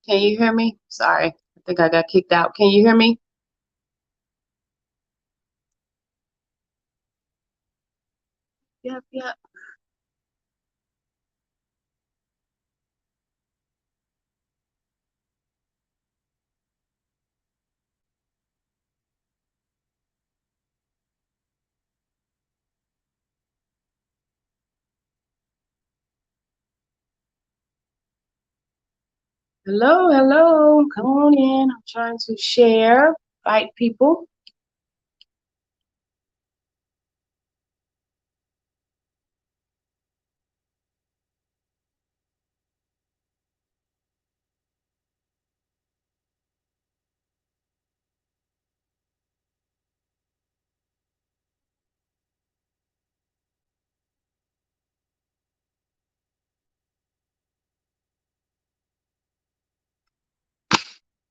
Can you hear me? Sorry, I think I got kicked out. Can you hear me? Yep, yep. Hello, hello. Come on in. I'm trying to share, invite people.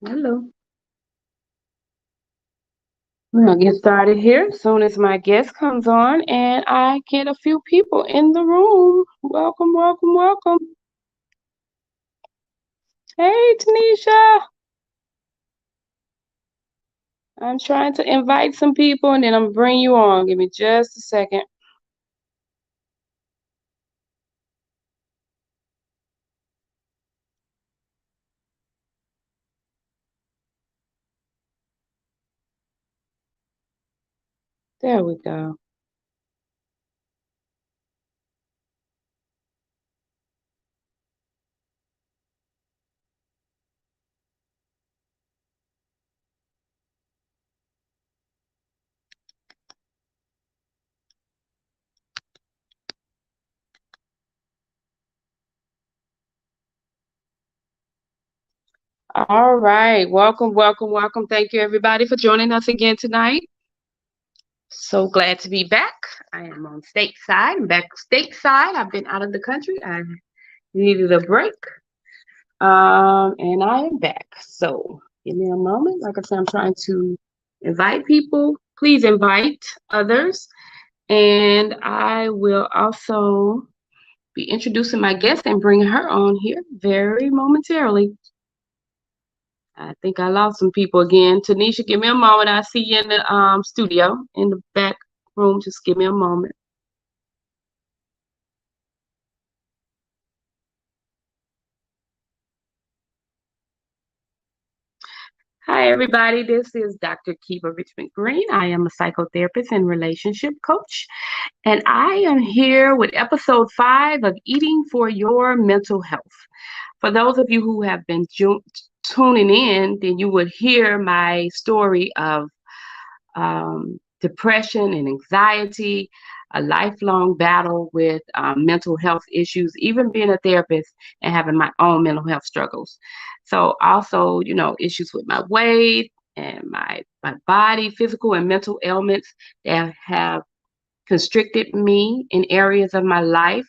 Hello. We're gonna get started here as soon as my guest comes on and I get a few people in the room. Welcome, welcome, welcome. Hey, Tanisha. I'm trying to invite some people and then I'm gonna bring you on. Give me just a second. There we go. All right. Welcome, welcome, welcome. Thank you, everybody, for joining us again tonight. So glad to be back. I am on stateside. I'm back stateside. I've been out of the country. I needed a break. And I am back. So give me a moment. Like I said, I'm trying to invite people. Please invite others. And I will also be introducing my guest and bringing her on here very momentarily. I think I lost some people again. Tanisha, give me a moment. I see you in the studio in the back room. Just give me a moment. Hi, everybody. This is Dr. Kiva Richmond Green. I am a psychotherapist and relationship coach, and I am here with episode 5 of Eating for Your Mental Health. For those of you who have been tuning in, then you would hear my story of depression and anxiety, a lifelong battle with mental health issues, even being a therapist and having my own mental health struggles. So also, issues with my weight and my body, physical and mental ailments that have constricted me in areas of my life.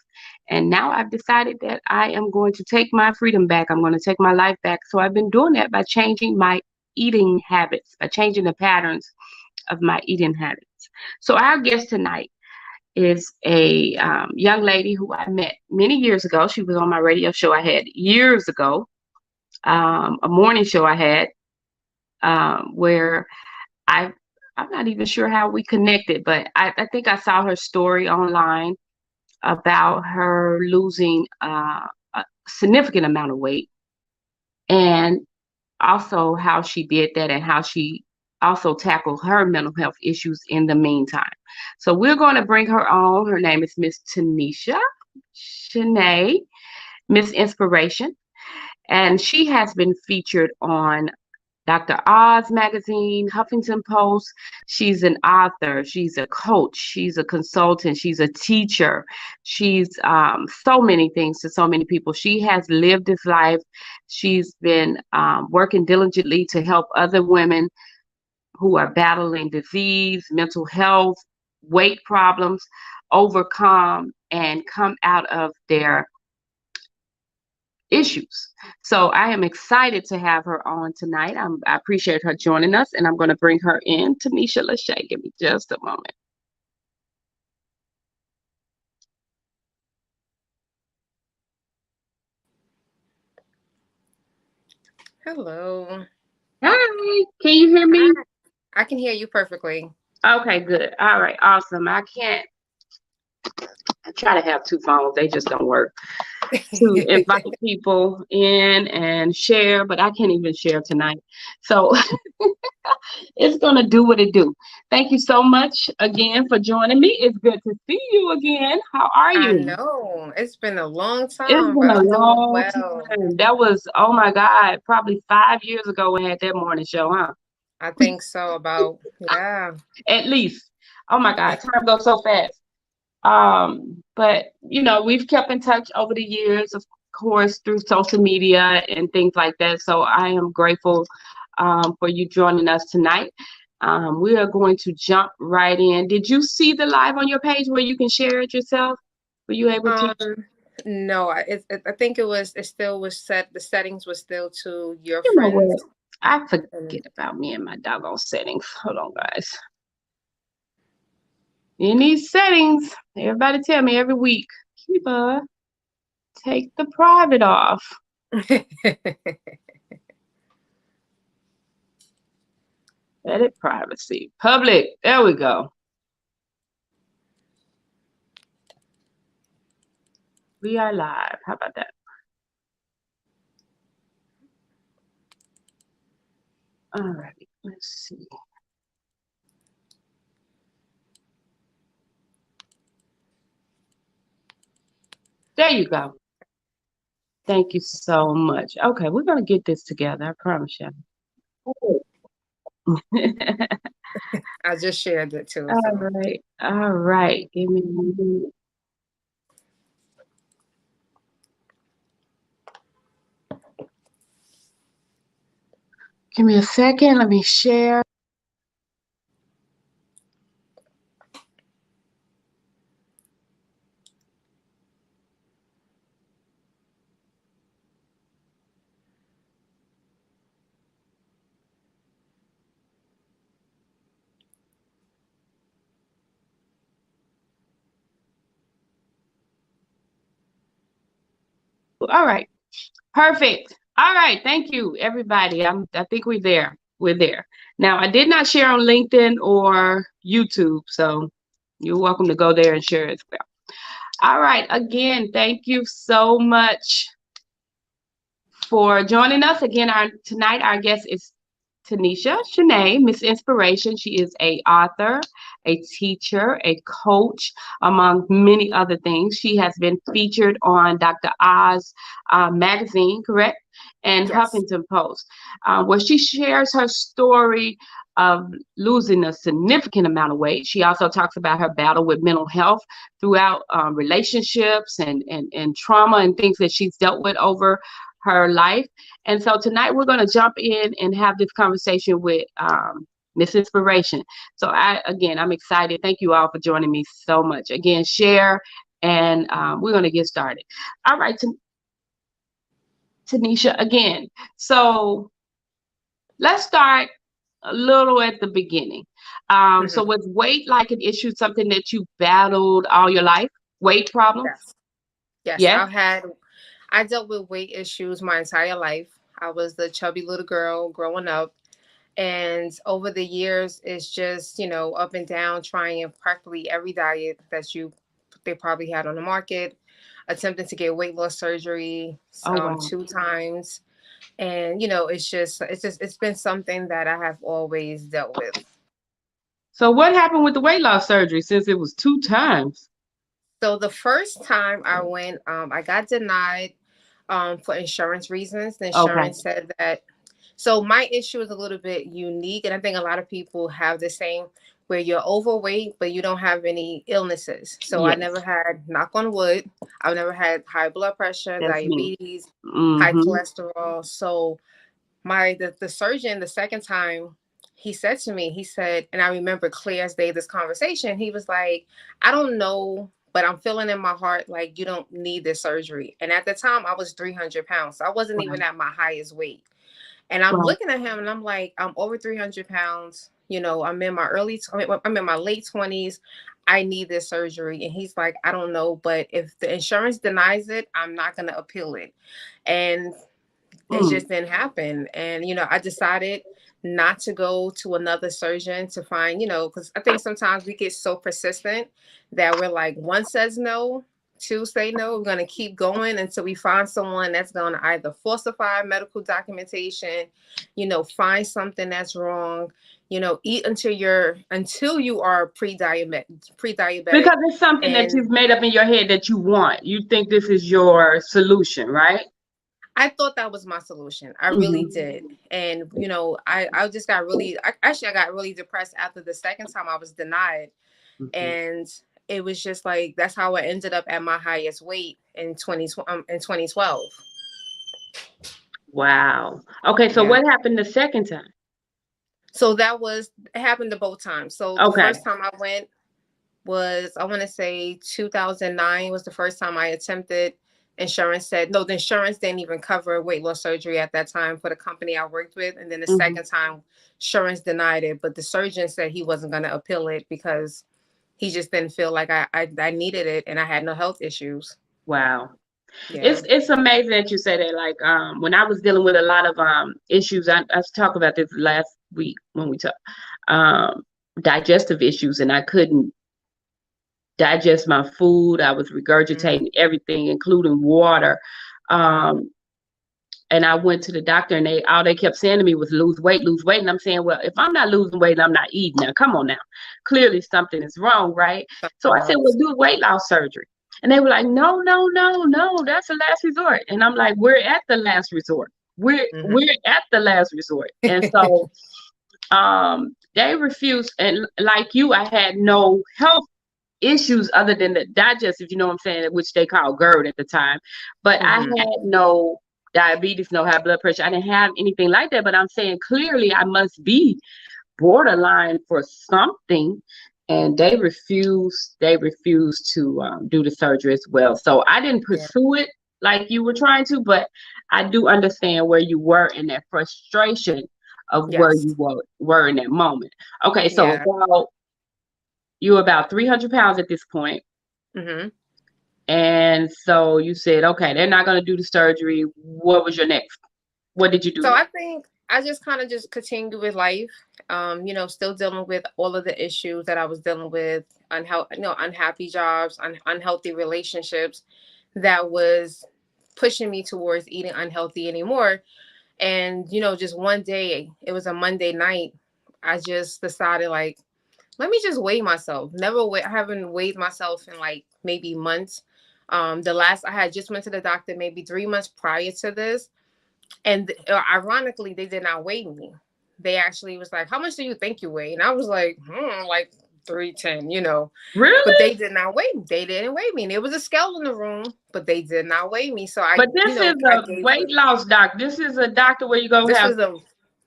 And now I've decided that I am going to take my freedom back. I'm going to take my life back. So I've been doing that by changing my eating habits, by changing the patterns of my eating habits. So our guest tonight is a young lady who I met many years ago. She was on my radio show I had years ago, a morning show I had where I I'm not even sure how we connected, but I think I saw her story online about her losing a significant amount of weight and also how she did that and how she also tackled her mental health issues in the meantime. So we're going to bring her on. Her name is Miss Tanishsa Shanae, Miss Inspiration, and she has been featured on Dr. Oz magazine, Huffington Post. She's an author. She's a coach. She's a consultant. She's a teacher. She's so many things to so many people. She has lived this life. She's been working diligently to help other women who are battling disease, mental health, weight problems, overcome and come out of their issues. So I am excited to have her on tonight. I appreciate her joining us, and I'm going to bring her in. Tanishsa Lachey, give me just a moment. Hello. Hi, can you hear me? Hi. I can hear you perfectly. Okay, good. All right, awesome. I try to have two phones, they just don't work. To invite people in and share, but I can't even share tonight. So it's gonna do what it do. Thank you so much again for joining me. It's good to see you again. How are I you? know it's been a long It's time, been but a I'm doing long well. time. That was, oh my God, probably 5 years ago we had that morning show, huh? I think so. Yeah. At least. Oh my God, time goes so fast. But we've kept in touch over the years, of course, through social media and things like that. So I am grateful for you joining us tonight. We are going to jump right in. Did you see the live on your page where you can share it yourself? Were you able to? Um. No, I think it still was set. The settings was still to your You know friends. what? I And forget about me and my doggone settings. Hold on, guys. In these settings, everybody tell me every week, Kiva, take the private off. Edit privacy. Public. There we go. We are live. How about that? All right. Let's see. There you go. Thank you so much. Okay, we're gonna get this together. I promise you. I just shared it too. All So right. All right. Give me a second. Let me share. All right. Perfect. All right. Thank you, everybody. I think we're there. We're there. Now, I did not share on LinkedIn or YouTube, so you're welcome to go there and share as well. All right. Again, thank you so much for joining us. Again, tonight our guest is Tanishsa Shanae, Miss Inspiration. She is a author, a teacher, a coach, among many other things. She has been featured on Dr. Oz magazine, correct? And yes. Huffington Post, where she shares her story of losing a significant amount of weight. She also talks about her battle with mental health throughout relationships and trauma and things that she's dealt with over her life. And so tonight we're going to jump in and have this conversation with Miss Inspiration. So I'm excited. Thank you all for joining me so much. Again, share, and we're going to get started. All right, Tanisha, again. So let's start a little at the beginning. So Mhm. was weight like an issue, something that you battled all your life? Weight problems? Yes. Yes. Yes. I dealt with weight issues my entire life. I was the chubby little girl growing up. And over the years, it's just, up and down, trying practically every diet that they probably had on the market, attempting to get weight loss surgery Oh wow. 2 times. And, it's been something that I have always dealt with. So what happened with the weight loss surgery since it was 2 times? So the first time I went, I got denied for insurance reasons. The Okay. insurance said that. So my issue is a little bit unique, and I think a lot of people have the same, where you're overweight but you don't have any illnesses. So I never Yes, had, knock on wood, I've never had high blood pressure, that's me. diabetes, high Mhm. cholesterol. So the surgeon, the second time, he said to me, he said, and I remember clear as day this conversation, he was like, I don't know, but I'm feeling in my heart like you don't need this surgery. And at the time I was 300 pounds, so I wasn't even Right, at my highest weight. And I'm right. looking at him and I'm like, I'm over 300 pounds. I'm in my I'm in my late 20s. I need this surgery. And he's like, I don't know, but if the insurance denies it, I'm not going to appeal it. And It Mm. just didn't happen. And, I decided not to go to another surgeon to find, because I think sometimes we get so persistent that we're like, one says no, two say no. We're going to keep going until we find someone that's going to either falsify medical documentation, find something that's wrong, eat until you are pre-diabetic. Because it's something that And you've made up in your head that you want. You think this is your solution, right? I thought that was my solution. I really Mm-hmm. did. And, I just got really, I got really depressed after the second time I was denied. Mm-hmm. And it was just like, that's how I ended up at my highest weight in 2012. Wow. Okay, so Yeah. what happened the second time? So it happened to both times. So the Okay. first time I went was, I want to say 2009 was the first time I attempted. Insurance said no, the insurance didn't even cover weight loss surgery at that time for the company I worked with. And then the Mm-hmm. second time, insurance denied it, but the surgeon said he wasn't going to appeal it because he just didn't feel like I needed it and I had no health issues. Wow. Yeah. It's amazing that you say that. Like when I was dealing with a lot of issues, I talked about this last week when we talked um digestive issues, and I couldn't digest my food. I was regurgitating everything, including water. Wow. Um, and I went to the doctor, and all they kept saying to me was lose weight, lose weight. And I'm saying, well, if I'm not losing weight, I'm not eating. Now, come on now. Clearly something is wrong, right? So Something I said, well, else. do weight loss surgery. And they were like, no, no, no, no, that's the last resort. And I'm like, we're at the last resort. Hmm. We're at the last resort. And so they refused. And like you, I had no health issues other than the digestive, you know what I'm saying, which they call GERD at the time. But I Hmm. had no diabetes, no high blood pressure. I didn't have anything like that. But I'm saying clearly I must be borderline for something. And they refused to do the surgery as well. So I didn't Yeah. pursue it like you were trying to, but I do understand where you were in that frustration of where Yes. you were in that moment. Okay, so Yeah. about you were about 300 pounds at this point. Hmm. And so you said, okay, they're not going to do the surgery. What was your next? What did you do So I next? think I just kind of just continued with life. Still dealing with all of the issues that I was dealing with, unhappy jobs, unhealthy relationships that was pushing me towards eating unhealthy anymore. And, just one day, it was a Monday night, I just decided, like, let me just weigh myself. I haven't weighed myself in like maybe months. The last I had just went to the doctor maybe 3 months prior to this, and ironically, they did not weigh me. They actually was like, "How much do you think you weigh?" And I was like 310. But Really? they did not weigh me. They didn't weigh me. And there was a scale in the room, but they did not weigh me. So But this is I a gave weight them. loss doctor. This is a doctor where you go This have. was a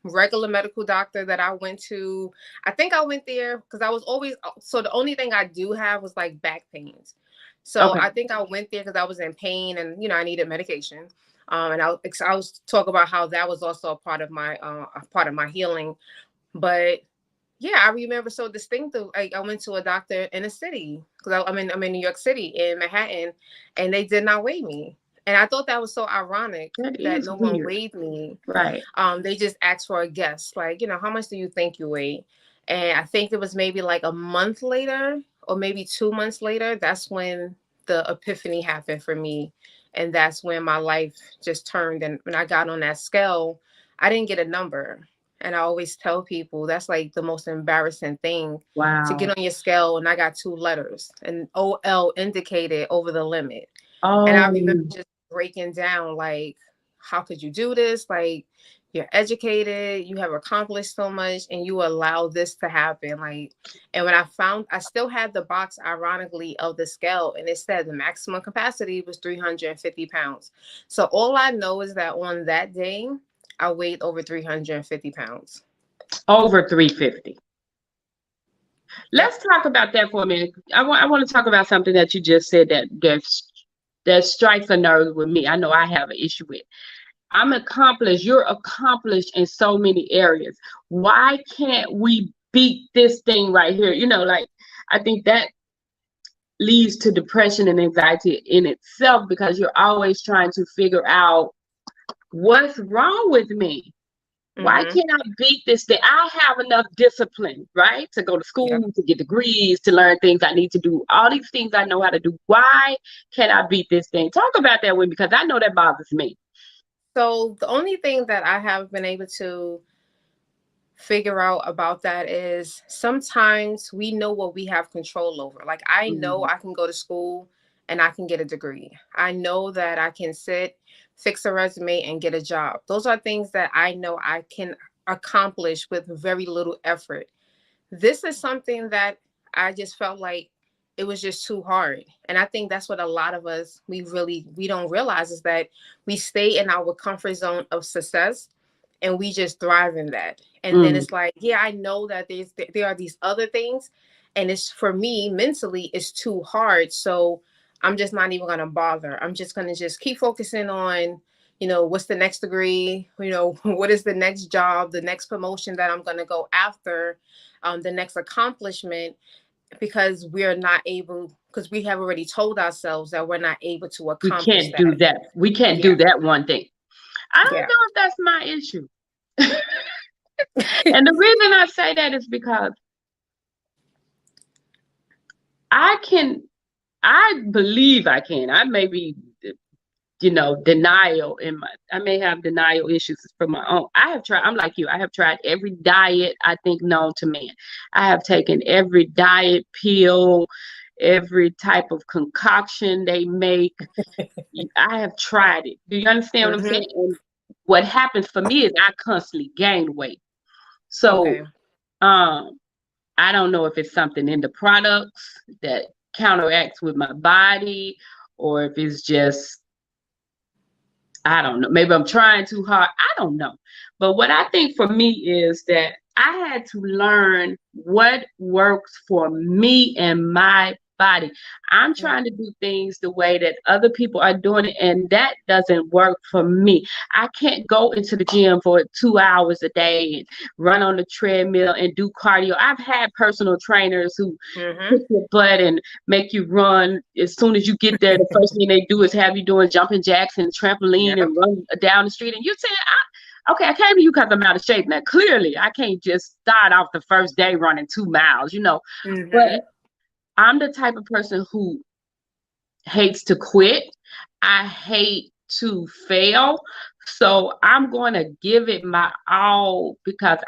regular medical doctor that I went to. I think I went there because I was always so the only thing I do have was like back pains. So Okay. I think I went there because I was in pain and I needed medication. And I was talk about how that was also a part of my healing. But yeah, I remember so distinctive. I went to a doctor in a city because I'm in New York City in Manhattan, and they did not weigh me. And I thought that was so ironic That that is no one weird. weighed me. Right. They just asked for a guess, like, how much do you think you weigh? And I think it was maybe like a month later or maybe 2 months later, that's when the epiphany happened for me. And that's when my life just turned. And when I got on that scale, I didn't get a number. And I always tell people that's like the most embarrassing thing to get Wow. on your scale. And I got two letters, and OL indicated over the limit. And I remember Oh, just breaking down, like, how could you do this? Like, you're educated, you have accomplished so much, and you allow this to happen. Like, and when I still had the box, ironically, of the scale, and it said the maximum capacity was 350 pounds. So all I know is that on that day, I weighed over 350 pounds. over 350. Yep. Let's talk about that for a minute. I want to talk about something that you just said that strikes a nerve with me. I know I have an issue with. I'm accomplished. You're accomplished in so many areas. Why can't we beat this thing right here? Like I think that leads to depression and anxiety in itself because you're always trying to figure out what's wrong with me? Why Mm-hmm. can't I beat this thing? I have enough discipline, right? To go to Yep. school, to get degrees, to learn things I need to do. All these things I know how to do. Why can't I beat this thing? Talk about that with me because I know that bothers me. So the only thing that I have been able to figure out about that is sometimes we know what we have control over. Like I know Mhm. I can go to school and I can get a degree. I know that I can sit, fix a resume and get a job. Those are things that I know I can accomplish with very little effort. This is something that I just felt like it was just too hard. And I think that's what a lot of us we don't realize is that we stay in our comfort zone of success and we just thrive in that. And then Mm. it's like, yeah, I know that there are these other things and it's for me mentally it's too hard. So I'm just not even going to bother. I'm just going to just keep focusing on what's the next degree, what is the next job, the next promotion that I'm going to go after, the next accomplishment, because we're not able, because we have already told ourselves that we're not able to We accomplish can't do that. that. We can't Yeah. do that one thing. I don't Yeah. know if that's my issue. And the reason I say that is because I can, I believe I can. I may be, denial in my, I may have denial issues for my own. I have tried, I'm like you, I have tried every diet I think known to man. I have taken every diet pill, every type of concoction they make. I have tried it. Do you understand what I'm Hmm. saying? And what happens for me is I constantly gain weight. So, Okay. um, I don't know if it's something in the products that counteracts with my body, or if it's just, I don't know. Maybe I'm trying too hard. I don't know. But what I think for me is that I had to learn what works for me and my body. I'm Yeah. trying to do things the way that other people are doing it, and that doesn't work for me. I can't go into the gym for 2 hours a day and run on the treadmill and do cardio. I've had personal trainers who kick Hmm. your butt and make you run. As soon as you get there, the first thing they do is have you doing jumping jacks and trampoline Yep. and run down the street. And you say, okay, I came to you because I'm out of shape. Now, clearly, I can't just start off the first day running 2 miles. But Hmm. I'm the type of person who hates to quit. I hate to fail. So I'm going to give it my all because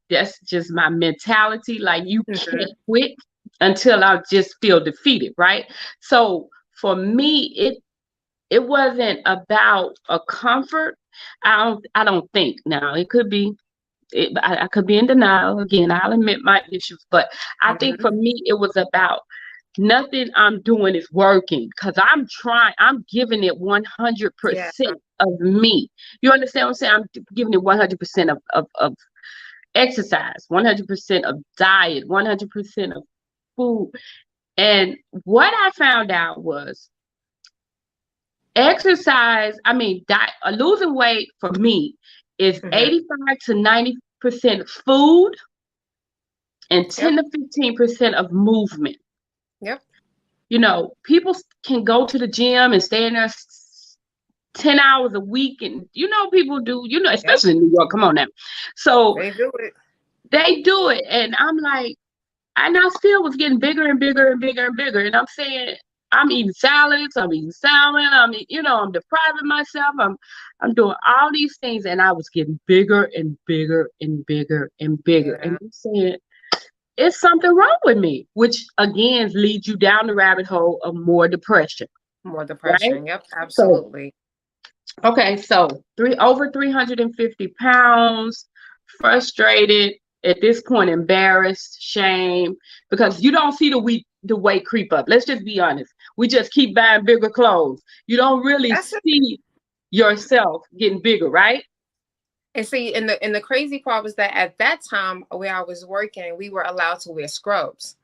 that's just my mentality. Like you Hmm. can't quit until I just feel defeated, right? So for me, it wasn't about a comfort. I don't think now it could be I could be in denial again. I'll admit my issues, but I think Hmm. for me it was about nothing I'm doing is working because I'm trying. I'm giving it Yeah. 100% of me. You understand what I'm saying? I'm giving it 100% of exercise, 100% of diet, 100% of food. And what I found out was exercise, I mean, losing weight for me is Hmm. 85 to 90% food and 10 Yep. to 15% of movement. Yep. People can go to the gym and stay in there 10 hours a week. And, people do, Yep. especially in New York. Come on now. So They do it. they do it. And I'm like, and I still was getting bigger and bigger and bigger and bigger. And I'm saying, I'm eating salads, I'm eating salmon, I'm depriving myself, I'm doing all these things, and I was getting bigger and bigger and bigger and bigger. And Yeah. I'm saying, it's something wrong with me, which again leads you down the rabbit hole of more depression, More right? depression. Yep. So, Absolutely. okay, so over 350 pounds, frustrated, at this point embarrassed, shame, because you don't see the weight creep up. Let's just be honest. We just keep buying bigger clothes. You don't really That's it. see yourself getting bigger, right? And see, and the crazy part was that at that time where I was working, we were allowed to wear scrubs.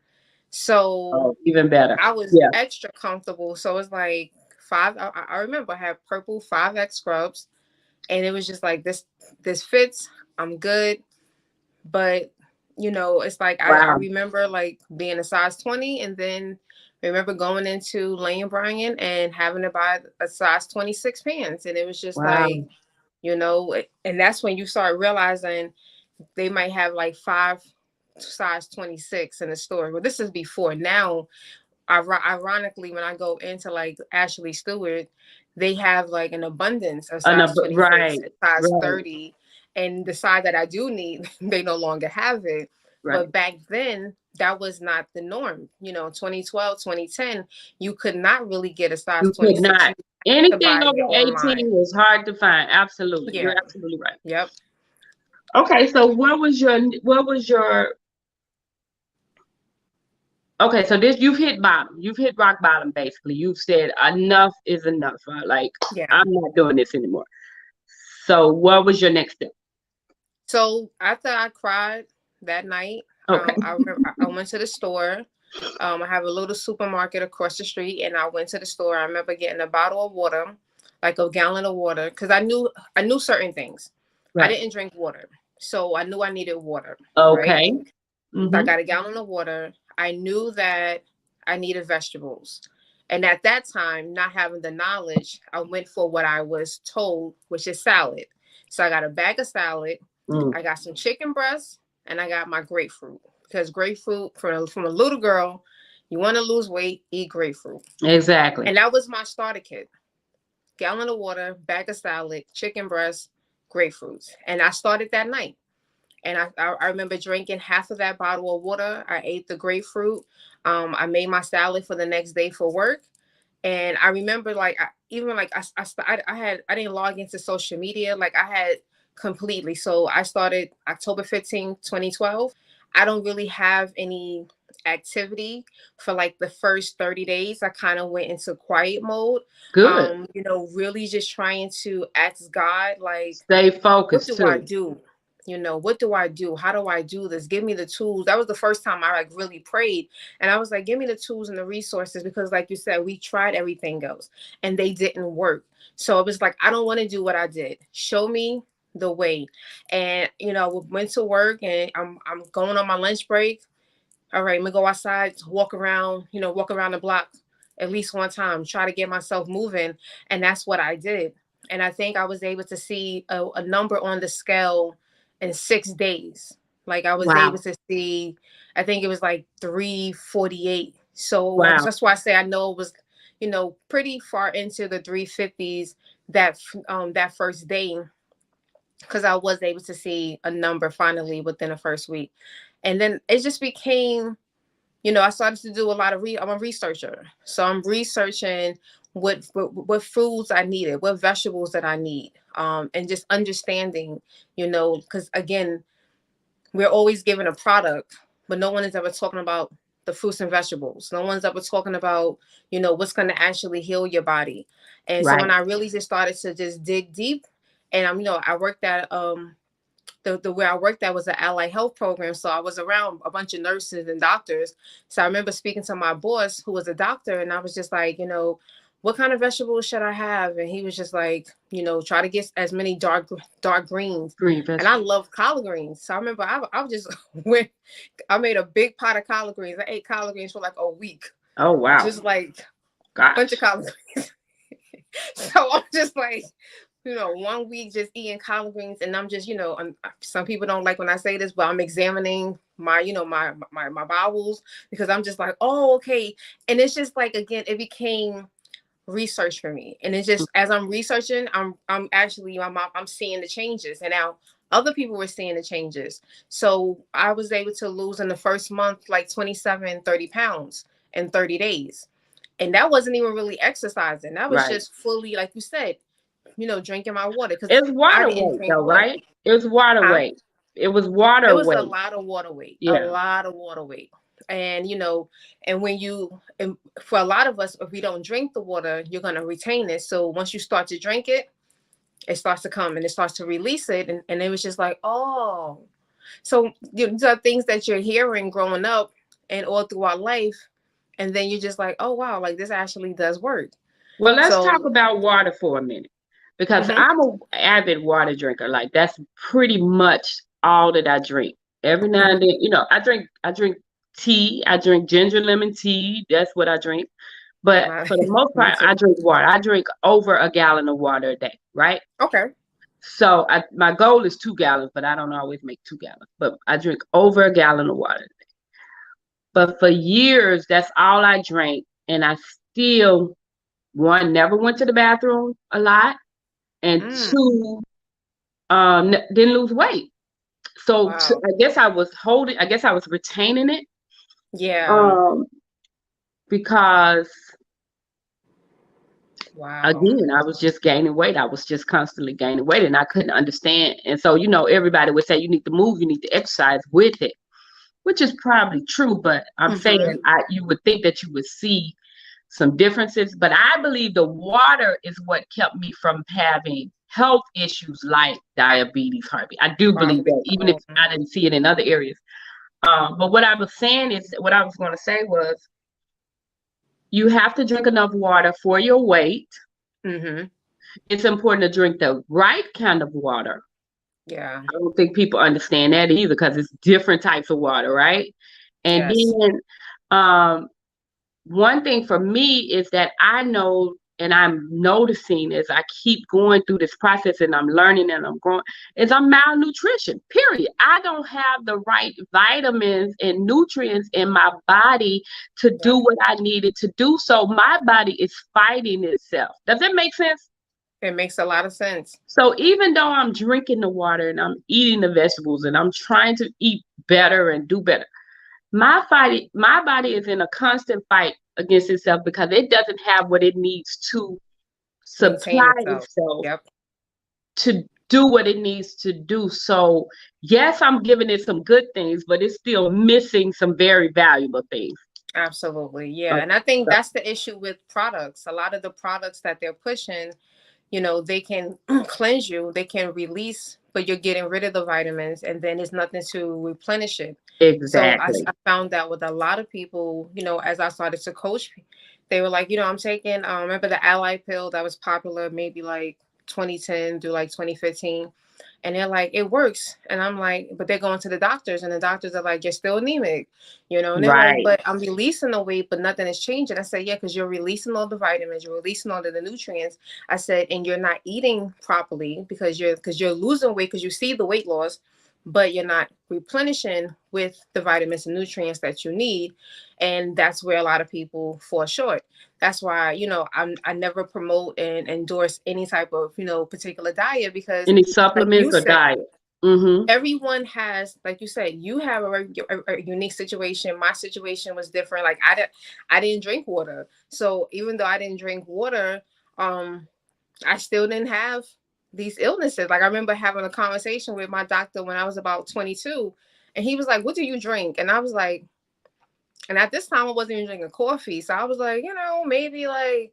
So Oh, even better. I was Yeah. extra comfortable. So it's like five. I remember I had purple 5X scrubs, and it was just like this fits. I'm good, but it's like I Wow. remember like being a size 20, and then remember going into Lane Bryant and having to buy a size 26 pants, and it was just like Wow. you know, and that's when you start realizing they might have like five size 26 in the store. Well, this is before. Now, ironically, when I go into like Ashley Stewart, they have like an abundance of size 26 Right, and size right, 30. And the size that I do need, they no longer have it. right. But back then, that was not the norm. You know, 2012, 2010, you could not really get a size You could 26. not. You had to Anything buy it over online. 18 was hard to find. Absolutely. You're Yeah. absolutely right. Yep. Okay, so what was your okay, so this you've hit bottom. You've hit rock bottom basically. You've said enough is enough. Like Yeah. I'm not doing this anymore. So what was your next step? So after I cried that night, Okay. I remember I went to the store. I have a little supermarket across the street, and I went to the store. I remember getting a bottle of water, like a gallon of water, because I knew certain things. I Right. didn't drink water, so I knew I needed water. Right. Okay. So I Mm-hmm. got a gallon of water. I knew that I needed vegetables. And at that time, not having the knowledge, I went for what I was told, which is salad. So I got a bag of salad. Mm. I got some chicken breasts, and I got my grapefruit. Because grapefruit, from a little girl, you want to lose weight, eat grapefruit. Exactly. And that was my starter kit. Gallon of water, bag of salad, chicken breasts, grapefruits. And I started that night. And I remember drinking half of that bottle of water. I ate the grapefruit. I made my salad for the next day for work. And I remember like even like I didn't log into social media like I had completely. So I started October 15th, 2012. I don't really have any activity for like the first 30 days. I kind of went into quiet mode. Good. Really just trying to ask God like, Stay what focused do I too. do? What do I do? How do I do this? Give me the tools. That was the first time I like really prayed. And I was like, give me the tools and the resources because like you said, we tried everything else and they didn't work. So it was like, I don't want to do what I did. Show me the way. And we went to work and I'm going on my lunch break. All right, I'm gonna go outside, walk around the block at least one time, try to get myself moving. And that's what I did. And I think I was able to see a number on the scale in 6 days. Like I was able Wow. to see, I think it was like 348. So Wow. that's why I say I know it was, pretty far into the 350s that first day because I was able to see a number finally within the first week. And then it just became, I started to do a lot of I'm a researcher. So I'm researching what foods I needed, what vegetables that I need, and just understanding, because again, we're always given a product, but no one is ever talking about the fruits and vegetables. No one's ever talking about, what's going to actually heal your body. And so Right. when I really just started to just dig deep, and I worked at the where I worked at was an allied health program. So I was around a bunch of nurses and doctors. So I remember speaking to my boss who was a doctor and I was just like, what kind of vegetables should I have? And he was just like, try to get as many dark greens. Green And I vegetables. love collard greens. So I remember I just went, I made a big pot of collard greens. I ate collard greens for like a week, Oh wow. just like a bunch of Gosh. collard greens. So I'm just like, one week just eating collard greens, and I'm just, some people don't like when I say this, but I'm examining my, my bowels because I'm just like, oh, okay. And it's just like, again, it became research for me, and it's just as I'm researching, I'm actually I'm seeing the changes, and now other people were seeing the changes. So I was able to lose in the first month like 27, 30 pounds in 30 days. And that wasn't even really exercising. That was Right. just fully, like you said, drinking my water because It's I water didn't weight drink though, water. right? It was water Huh? weight. It was It water was a weight. lot of water weight, a Yeah. lot of water weight. And, and and for a lot of us, if we don't drink the water, you're going to retain it. So once you start to drink it, it starts to come and it starts to release it. And it was just like, oh, so these are things that you're hearing growing up and all throughout life. And then you're just like, oh, wow, like this actually does work. Well, let's talk So, about water for a minute because mhm, I'm a avid water drinker. Like that's pretty much all that I drink. Every now and then, I drink tea. I drink ginger lemon tea. That's what I drink. But for the most me part, I too. drink water. I drink over a gallon of water a day, right? Okay. So my goal is 2 gallons, but I don't always make 2 gallons. But I drink over a gallon of water. But for years, that's all I drank, and I still, one, never went to the bathroom a lot, and Mm, two, didn't lose weight. So wow. I guess I was retaining it, Yeah. um, because Wow. again, I was just gaining weight. I was just constantly gaining weight, and I couldn't understand. And so, everybody would say you need to move, you need to exercise with it, which is probably true. But I'm Mm-hmm. saying you would think that you would see some differences. But I believe the water is what kept me from having health issues like diabetes, heartbeat. I do believe Probably. that, even if Oh. I didn't see it in other areas. But what I was saying is, what I was going to say was, you have to drink enough water for your weight. Mm-hmm. It's important to drink the right kind of water. Yeah. I don't think people understand that either, because it's different types of water, right? And Yes. then, um, one thing for me is that I know, and I'm noticing as I keep going through this process and I'm learning and I'm growing, is I'm malnutrition, period. I don't have the right vitamins and nutrients in my body to do Yep. what I needed to do. So my body is fighting itself. Does that make sense? It makes a lot of sense. So even though I'm drinking the water and I'm eating the vegetables and I'm trying to eat better and do better, my body is in a constant fight against itself, because it doesn't have what it needs to Maintain supply itself. itself Yep. to do what it needs to do. So yes, I'm giving it some good things, but it's still missing some very valuable things. Absolutely. Yeah. And Okay. I think So, that's the issue with products. A lot of the products that they're pushing, they can cleanse you, they can release, but you're getting rid of the vitamins and then there's nothing to replenish it. So exactly. I found that with a lot of people, as I started to coach, they were like, I'm taking, remember the Ally pill that was popular maybe like 2010 through like 2015. And they're like, it works. And I'm like, but they're going to the doctors, and the doctors are like, you're still anemic, and they're like, Right. but I'm releasing the weight, but nothing is changing. I said, yeah, because you're releasing all the vitamins, you're releasing all of the nutrients. I said, and you're not eating properly because you're losing weight because you see the weight loss, but you're not replenishing with the vitamins and nutrients that you need. And that's where a lot of people fall short. That's why, I never promote and endorse any type of, particular diet because Any like you supplements or said, diet? Mm-hmm. everyone has, like you said, you have a unique situation. My situation was different. Like I didn't drink water. So even though I didn't drink water, um, I still didn't have these illnesses. Like I remember having a conversation with my doctor when I was about 22, and he was like, "What do you drink?" And I was like, and at this time I wasn't even drinking coffee. So I was like, maybe like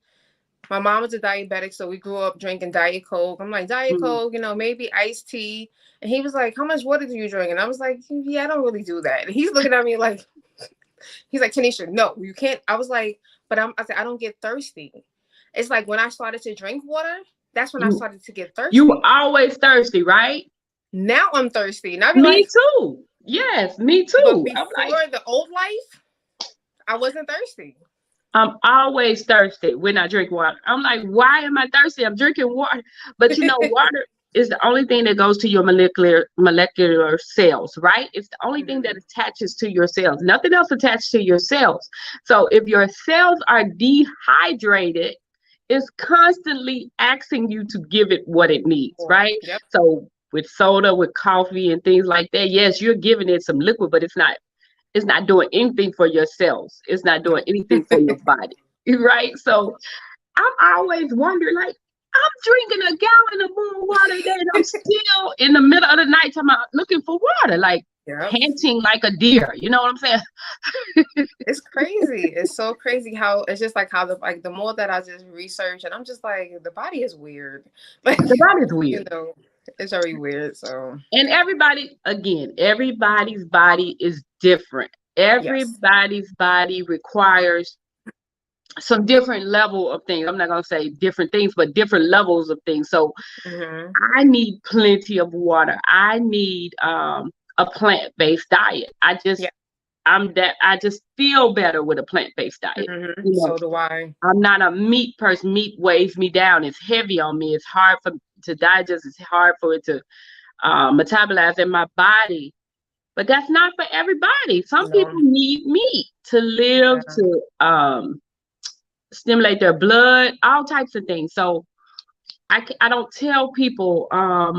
my mom was a diabetic, so we grew up drinking Diet Coke. I'm like, Diet Mm-hmm. Coke, maybe iced tea. And he was like, how much water do you drink? And I was like, yeah, I don't really do that. And he's looking at me like, he's like, Tanisha, no, you can't. I was like, I said, I don't get thirsty. It's like when I started to drink water, that's when I You started to get you thirsty. always thirsty, right? Now I'm thirsty. And I'd be Me like, too. Yes, me but too. I'm like, before the old life, I wasn't thirsty. I'm always thirsty when I drink water. I'm like, why am I thirsty? I'm drinking water. But water is the only thing that goes to your molecular cells, right? It's the only thing that Mhm. attaches to your cells. Nothing else attached to your cells. So if your cells are dehydrated, it's constantly asking you to give it what it needs, Water. right? Yep. So with soda, with coffee and things like that, yes, you're giving it some liquid, but it's not doing anything for your cells. It's not doing Nope. anything for your body. Right? So I'm always wondering, like, I'm drinking a gallon of more water a day, and I'm still in the middle of the night time out looking for water, like Yep. panting like a deer. You know what I'm saying? It's crazy. It's so crazy how it's just like how the more that I just research and I'm just like the body is weird. Like, The body's you weird. know, it's very weird. So And everybody's body is different. yes. Everybody's body requires some different level of things. I'm not going to say different things, but different levels of things. So Hmm. I need plenty of water. I need a plant-based diet. Yeah. I just feel better with a plant-based diet. Hmm. You know, So do I. I'm not a meat person. Meat weighs me down. It's heavy on me. It's hard for to digest. It's hard for it to metabolize in my body. But that's not for everybody. Some people No. need meat to live, Yeah. to stimulate their blood, all types of things. So I don't tell people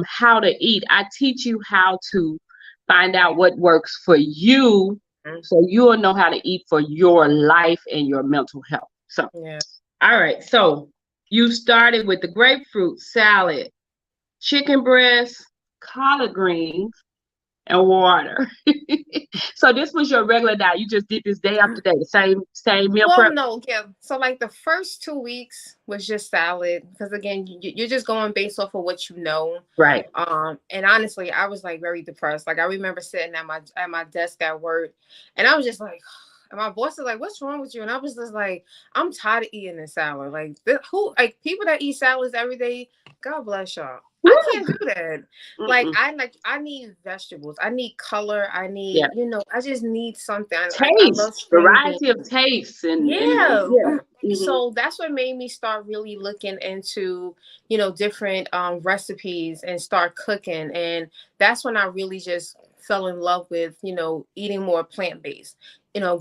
how to eat. I teach you how to find out what works for you, Mm. so you'll know how to eat for your life and your mental health. So, Yeah. all right. So you started with the grapefruit salad, chicken breast, collard greens, and water. So this was your regular diet. You just did this day after day, the same meal Well, prep. no, yeah. So like the first 2 weeks was just salad because again, you're just going based off of what you know. Right. And honestly, I was like very depressed. Like I remember sitting at my desk at work, and I was just like, and my boss was like, "What's wrong with you?" And I was just like, "I'm tired of eating this salad. Like who like people that eat salads every day? God bless y'all. I can't do that. Mm-mm. Like I need vegetables. I need color. I Yeah. need I just need something. I love Taste, string beans. variety of tastes, and Yeah. yeah. Hmm. So that's what made me start really looking into, different recipes and start cooking. And that's when I really just fell in love with, eating more plant-based.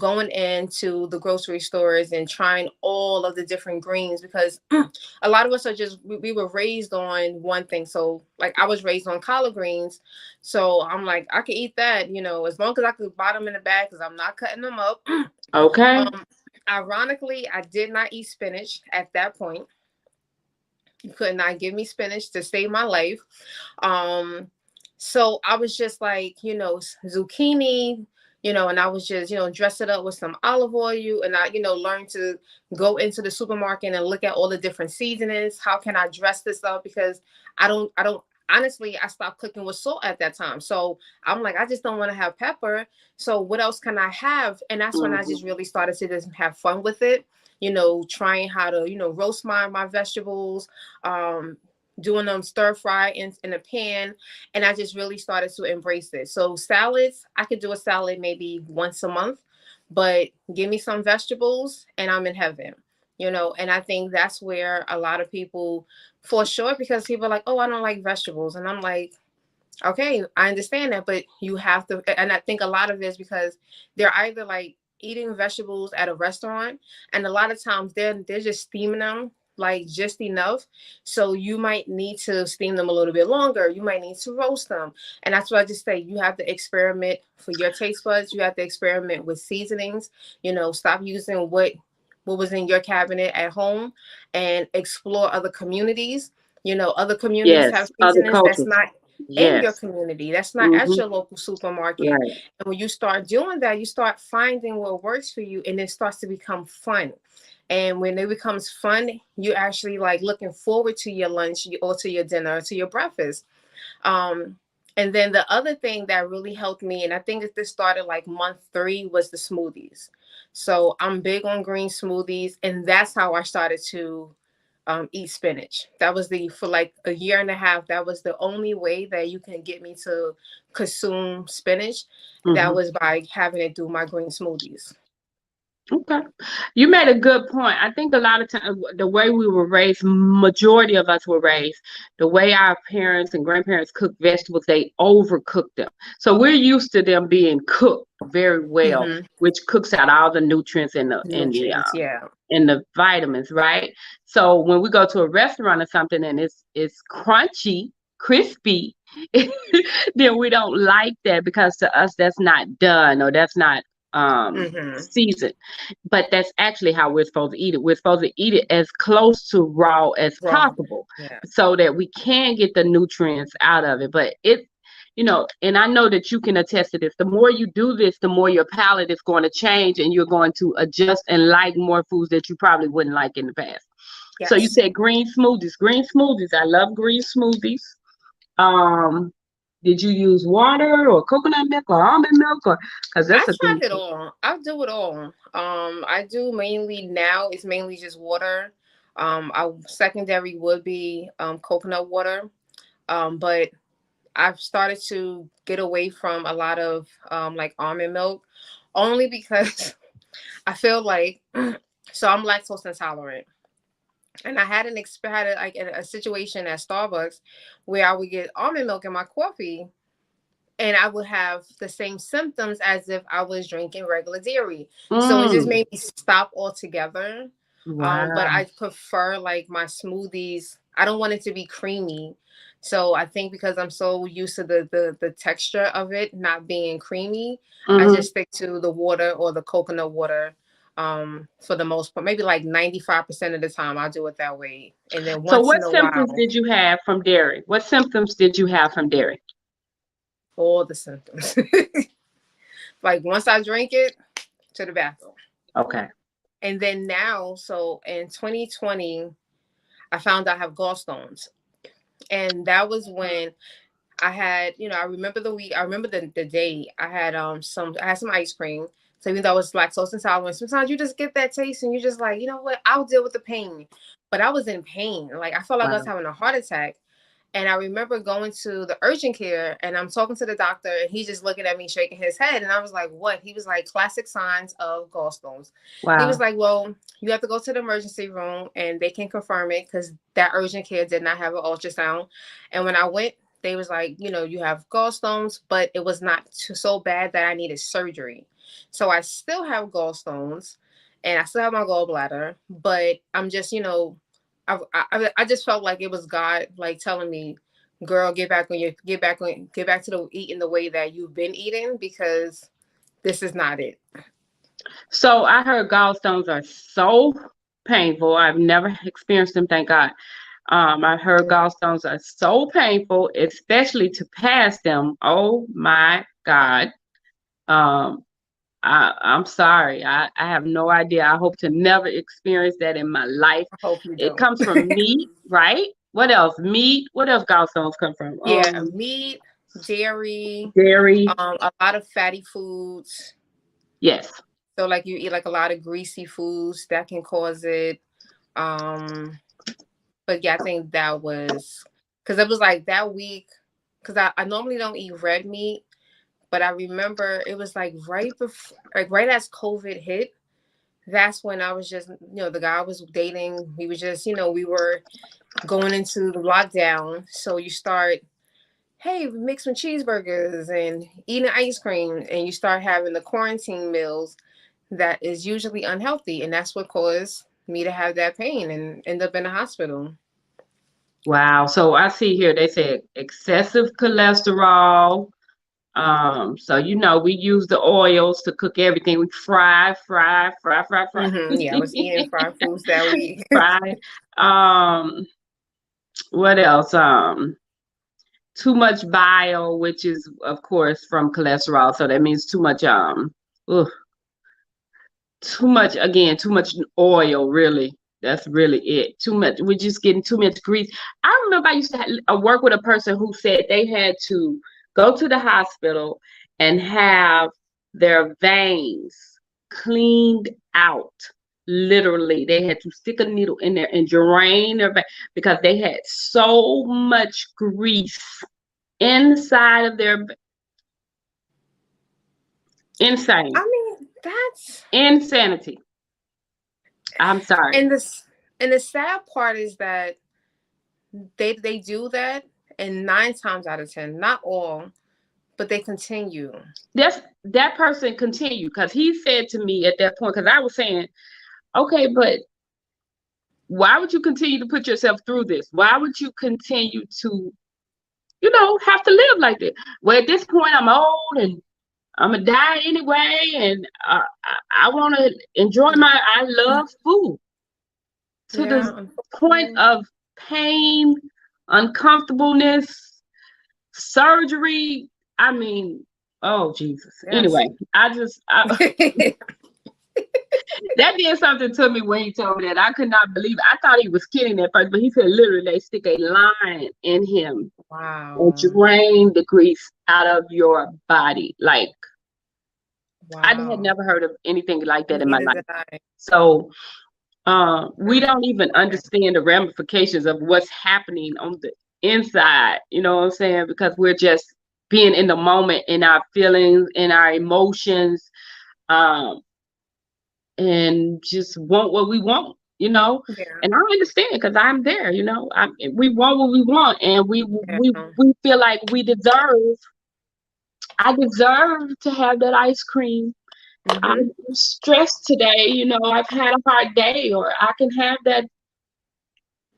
Going into the grocery stores and trying all of the different greens because a lot of us are just we were raised on one thing. So like I was raised on collard greens. So I'm like, I can eat that, as long as I could buy them in the bag because I'm not cutting them up. Okay. Um, Ironically, I did not eat spinach at that point. You could not give me spinach to save my life. Um, so I was just like, zucchini, and I was just, dress it up with some olive oil. And I, learned to go into the supermarket and look at all the different seasonings. How can I dress this up? Because honestly, I stopped cooking with salt at that time. So I'm like, I just don't want to have pepper. So what else can I have? And that's when I Hmm. just really started to just have fun with it, trying how to, roast my vegetables, um, doing them stir fry in a pan. And I just really started to embrace it. So salads, I could do a salad maybe once a month, but give me some vegetables and I'm in heaven. And I think that's where a lot of people fall short because people are like, oh, I don't like vegetables. And I'm like, okay, I understand that, but you have to. And I think a lot of it is because they're either like eating vegetables at a restaurant, and a lot of times they're just steaming them like just enough. So you might need to steam them a little bit longer. You might need to roast them, and that's what I just say. You have to experiment for your taste buds. You have to experiment with seasonings. Stop using what was in your cabinet at home, and explore other communities. Other communities have Yes. Other seasonings that's cultures. not in your Yes. community. That's not at Hmm. your local supermarket. Right. And when you start doing that, you start finding what works for you and it starts to become fun. And when it becomes fun, you actually like looking forward to your lunch or to your dinner or to your breakfast. Um, and then the other thing that really helped me, and I think that this started like month 3, was the smoothies. So I'm big on green smoothies, and that's how I started to eat spinach. That was for like a year and a half. That was the only way that you can get me to consume spinach. That Hmm. was by having it do my green smoothies. Okay. You made a good point. I think a lot of times the way we were raised, majority of us were raised, the way our parents and grandparents cook vegetables, they overcook them. So we're used to them being cooked very well, Mm-hmm. which cooks out all the nutrients Nutrients, yeah. and the vitamins, right? So when we go to a restaurant or something and it's crunchy, crispy, then we don't like that because to us that's not done or that's not Mm-hmm. seasoned. But that's actually how we're supposed to eat it. We're supposed to eat it as close to raw as Raw. possible Yeah. so that we can get the nutrients out of it. But and I know that you can attest to this. The more you do this, the more your palate is going to change and you're going to adjust and like more foods that you probably wouldn't like in the past. So you Yes. said green smoothies. Green smoothies. I love green smoothies. Um, did you use water or coconut milk or almond milk or because I that's a tried thing. it all. I do it all. I do mainly now. It's mainly just water. I secondary would be coconut water. But I've started to get away from a lot of like almond milk, only because I feel like so I'm lactose intolerant. And I had a situation at Starbucks where I would get almond milk in my coffee, and I would have the same symptoms as if I was drinking regular dairy. So it just Mm. made me stop altogether. But Wow. I prefer like my smoothies. I don't want it to be creamy. So I think because I'm so used to the texture of it not being creamy, I Hmm. just stick to the water or the coconut water. For the most part, maybe like 95% of the time, I'll do it that way. And then So once what in a symptoms while, did you have from dairy? What symptoms did you have from dairy? all the symptoms. Like once I drink it, to the bathroom. Okay. And then now, so in 2020, I found I have gallstones. And that was when I had, I remember the week, I remember the day I had some ice cream. So even though I was lactose intolerant, sometimes you just get that taste and you're just like, you know what, I'll deal with the pain. But I was in pain. Like I felt like I was Wow. having a heart attack. And I remember going to the urgent care and I'm talking to the doctor and he's just looking at me, shaking his head. And I was like, what? He was like, classic signs of gallstones. He was Wow. like, well, you have to go to the emergency room and they can confirm it because that urgent care did not have an ultrasound. And when I went, they was like, you have gallstones, but it was not so bad that I needed surgery. So I still have gallstones and I still have my gallbladder, but I'm just, I just felt like it was God like telling me, girl, get back to the eating the way that you've been eating because this is not it. So I heard gallstones are so painful. I've never experienced them, thank God. I heard gallstones are so painful, especially to pass them. Oh my God. Um, I'm sorry. I have no idea. I hope to never experience that in my life. I hope you It don't. comes from meat, right? What else? Meat. What else gallstones come from? Yeah, meat, dairy, Dairy. a lot of fatty foods. Yes. So like you eat like a lot of greasy foods that can cause it. Um, but yeah, I think that was because it was like that week. Because I normally don't eat red meat, but I remember it was like right before, like right as COVID hit. That's when I was just, the guy I was dating. We was just, we were going into the lockdown. So you start, hey, make some cheeseburgers and eating ice cream, and you start having the quarantine meals that is usually unhealthy, and that's what caused me to have that pain and end up in the hospital. Wow. So I see here they say excessive cholesterol. So we use the oils to cook everything. We fry, fry, fry, fry, fry, Yeah, I was eating fried foods that week. fry. Um, what else? Too much bile, which is of course from cholesterol. So that means too much ugh, too much oil, really. That's really it. Too much. We're just getting too much grease. I remember I used to work with a person who said they had to go to the hospital and have their veins cleaned out. Literally, they had to stick a needle in there and drain their vein because they had so much grease inside of their insane I mean, that's insanity. I'm sorry. and this and the sad part is that they do that, and 9 times out of 10, not all, but they continue. That person continued because he said to me at that point, because I was saying, okay, but why would you continue to put yourself through this? Why would you continue to, have to live like this? Well, at this point, I'm old and I'm gonna die anyway, and I want to enjoy I love food to the Yeah, point unfortunately. of pain, uncomfortableness, surgery. I mean, oh Jesus. Yes. Anyway, that did something to me when he told me that. I could not believe it. I thought he was kidding at first, but he said literally they stick a line in him and Wow. drain the grease out of your body. Like I had Wow. never heard of anything like that in my Neither life. did I. So we don't even understand the ramifications of what's happening on the inside. You know what I'm saying? Because we're just being in the moment, in our feelings, in our emotions, um, and just want what we want. you know, Yeah. and I understand because I'm there, you know. We want what we want, and Yeah. we feel like we deserve. I deserve to have that ice cream. Mm-hmm. I'm stressed today, you know. I've had a hard day, or I can have that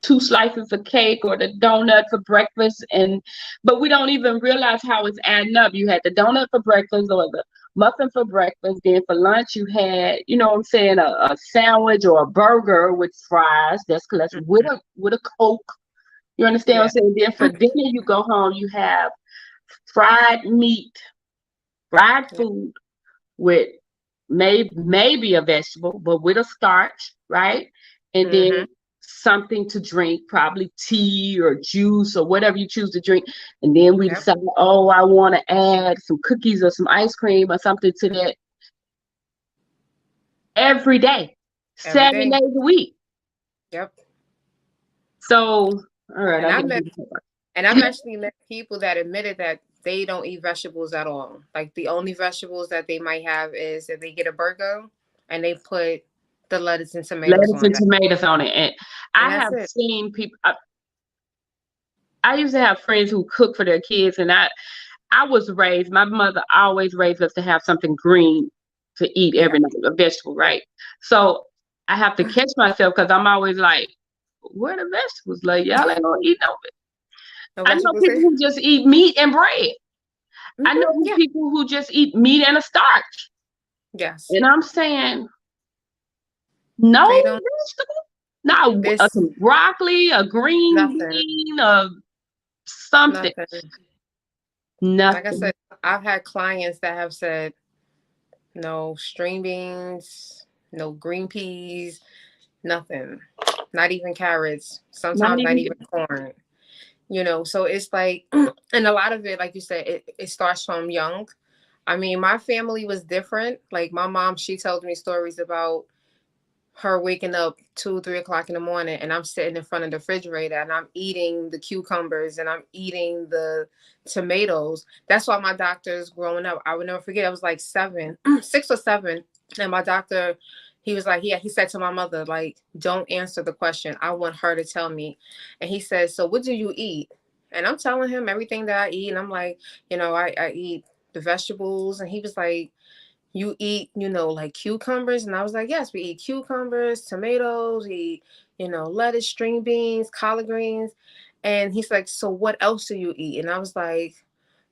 two slices of cake or the donut for breakfast, and but we don't even realize how it's adding up. You had the donut for breakfast or the muffin for breakfast, then for lunch you had, you know what I'm saying, a sandwich or a burger with fries, that's less, Mm-hmm. with a Coke. You understand what I'm Yeah. saying? Then for dinner you go home, you have fried meat, fried Yeah. food with maybe a vegetable, but with a starch, right? And then Mm-hmm. something to drink, probably tea or juice or whatever you choose to drink. And then we Yep. decide, oh, I want to add some cookies or some ice cream or something to that every day, Every 7 days day. a week. Yep. So, all right, And I I get met it. and I've actually met people that admitted that they don't eat vegetables at all. Like the only vegetables that they might have is if they get a burger and they put the lettuce and tomatoes Lettuce on and that. tomatoes on it. And And I that's have it. seen people, I used to have friends who cook for their kids, and I was raised, my mother always raised us to have something green to eat Yeah. every night, a vegetable, Yeah. right? So I have to catch myself because I'm always like, where the vegetables? Like, y'all ain't gonna eat no. No I know vegetables people here. who just eat meat and bread. I know Yeah. people who just eat meat and a starch. Yes. And I'm saying, no They don't. vegetable? Not This some broccoli, a green nothing. bean, something. Nothing. Like I Nothing. said, I've had clients that have said no string beans, no green peas, nothing. Not even carrots. Not Sometimes not even even corn. So it's like, and a lot of it, like you said, it starts from young. I mean, my family was different. Like my mom, she tells me stories about her waking up 2, 3 o'clock in the morning, and I'm sitting in front of the refrigerator and I'm eating the cucumbers and I'm eating the tomatoes. That's why my doctors growing up, I would never forget, I was like 7, 6 or 7. And my doctor, he was like, yeah, he said to my mother, like, don't answer the question. I want her to tell me. And he says, so what do you eat? And I'm telling him everything that I eat. And I'm like, I eat the vegetables. And he was like, you eat, like cucumbers? And I was like, yes, we eat cucumbers, tomatoes, we eat, lettuce, string beans, collard greens. And he's like, so what else do you eat? And I was like,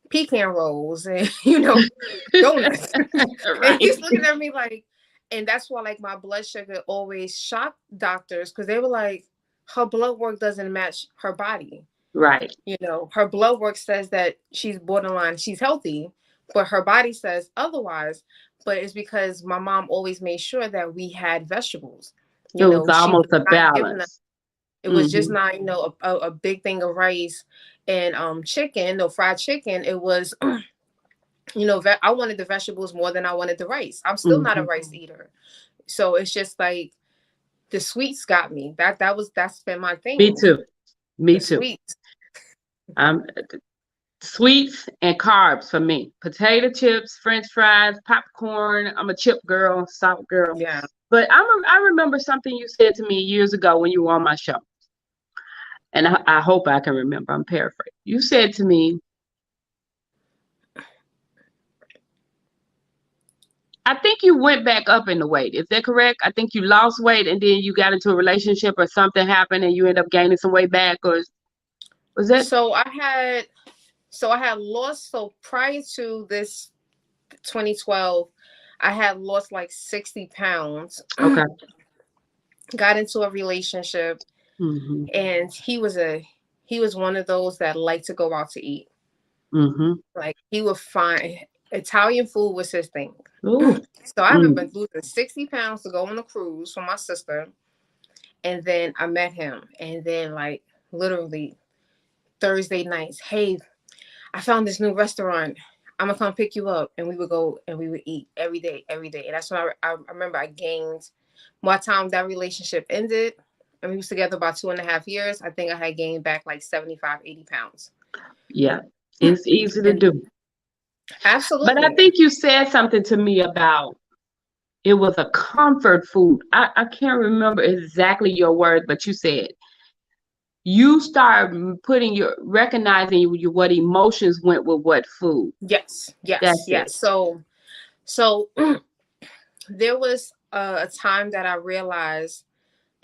pecan rolls and, donuts. And right. he's looking at me like, and that's why like my blood sugar always shocked doctors because they were like, her blood work doesn't match her body. Right. Her blood work says that she's borderline, she's healthy, but her body says otherwise. But it's because my mom always made sure that we had vegetables. It was She was almost a not giving us, balance. it was just Hmm. not, a big thing of rice and chicken, no fried chicken. It was, I wanted the vegetables more than I wanted the rice. I'm still not a Hmm. rice eater. So it's just like the sweets got me. That's been my Me thing. too. Me The too. sweets. Um, Sweets and carbs for me. Potato chips, French fries, popcorn. I'm a chip girl, salt girl. Yeah. But I remember something you said to me years ago when you were on my show, and I hope I can remember. I'm paraphrasing. You said to me, I think you went back up in the weight. Is that correct? I think you lost weight and then you got into a relationship or something happened and you end up gaining some weight back, or was that So I had lost, so prior to this 2012, I had lost like 60 pounds. okay? Got into a relationship, Mm-hmm. and he was one of those that liked to go out to eat. Mm-hmm. Like he would find Italian food was his thing. Ooh. So I haven't Mm. been losing 60 pounds to go on a cruise for my sister. And then I met him. And then like literally Thursday nights, hey, I found this new restaurant. I'm gonna come pick you up, and we would go and we would eat every day, every day. And that's when I remember I gained. By the time that relationship ended, and we was together about 2.5 years, I think I had gained back like 75, 80 pounds. Yeah, it's easy to And do. But I absolutely, think you said something to me about It was a comfort food. I can't remember exactly your word, but you said you start putting your recognizing what emotions went with what food. Yes, yes, That's it. yes. So there was a time that I realized,